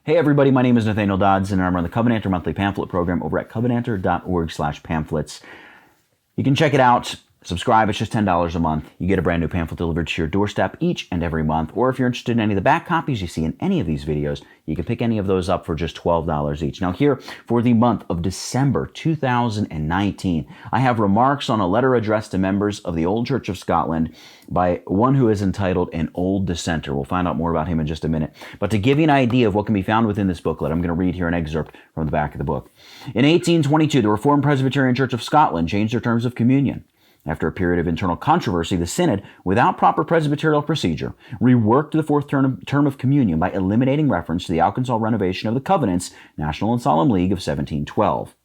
Hey everybody, my name is Nathaniel Dodds and I'm on the Covenanter Monthly Pamphlet Program over at covenanter.org/pamphlets. You can check it out. Subscribe, it's just $10 a month. You get a brand new pamphlet delivered to your doorstep each and every month. Or if you're interested in any of the back copies you see in any of these videos, you can pick any of those up for just $12 each. Now here, for the month of December 2019, I have remarks on a letter addressed to members of the Old Church of Scotland by one who is entitled an Old Dissenter. We'll find out more about him in just a minute. But to give you an idea of what can be found within this booklet, I'm going to read here an excerpt from the back of the book. In 1822, the Reformed Presbyterian Church of Scotland changed their terms of communion. After a period of internal controversy, the Synod, without proper presbyterial procedure, reworked the fourth term of communion by eliminating reference to the Auchensaugh Renovation of the Covenants, National and Solemn League of 1712.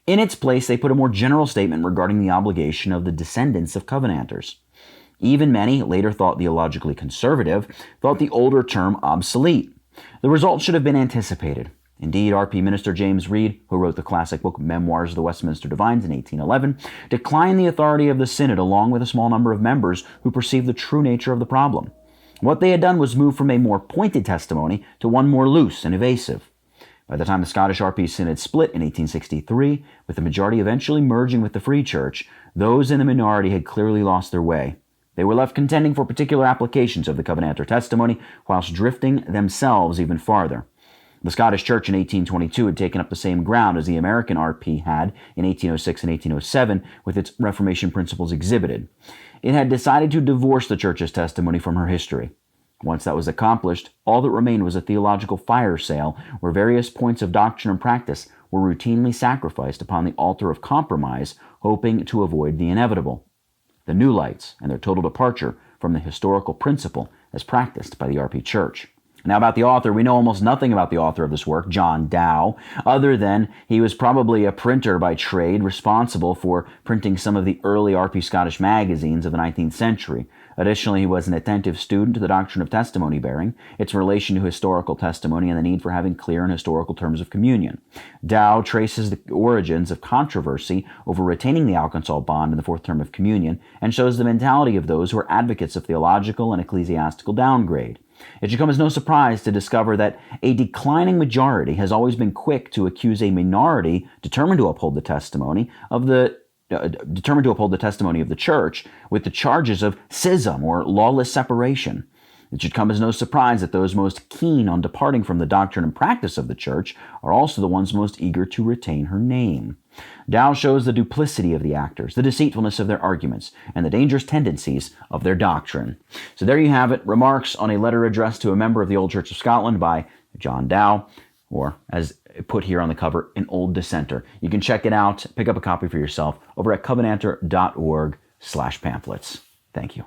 In its place, they put a more general statement regarding the obligation of the descendants of Covenanters. Even many, later thought theologically conservative, thought the older term obsolete. The result should have been anticipated. Indeed, RP minister James Reid, who wrote the classic book Memoirs of the Westminster Divines in 1811, declined the authority of the Synod along with a small number of members who perceived the true nature of the problem. What they had done was move from a more pointed testimony to one more loose and evasive. By the time the Scottish RP Synod split in 1863, with the majority eventually merging with the Free Church, those in the minority had clearly lost their way. They were left contending for particular applications of the Covenanter testimony, whilst drifting themselves even farther. The Scottish Church in 1822 had taken up the same ground as the American RP had in 1806 and 1807 with its Reformation Principles Exhibited. It had decided to divorce the Church's testimony from her history. Once that was accomplished, all that remained was a theological fire sale where various points of doctrine and practice were routinely sacrificed upon the altar of compromise, hoping to avoid the inevitable. The New Lights and their total departure from the historical principle as practiced by the RP Church. Now about the author, we know almost nothing about the author of this work, John Dow, other than he was probably a printer by trade responsible for printing some of the early RP Scottish magazines of the 19th century. Additionally, he was an attentive student to the doctrine of testimony bearing, its relation to historical testimony, and the need for having clear and historical terms of communion. Dow traces the origins of controversy over retaining the Auchensaugh bond in the fourth term of communion and shows the mentality of those who are advocates of theological and ecclesiastical downgrade. It should come as no surprise to discover that a declining majority has always been quick to accuse a minority determined to uphold the testimony of the Church with the charges of schism or lawless separation. It should come as no surprise that those most keen on departing from the doctrine and practice of the Church are also the ones most eager to retain her name. Dow shows the duplicity of the actors, the deceitfulness of their arguments, and the dangerous tendencies of their doctrine. So there you have it, remarks on a letter addressed to a member of the Old Church of Scotland by John Dow, or as put here on the cover, an Old Dissenter. You can check it out, pick up a copy for yourself over at covenanter.org/pamphlets. Thank you.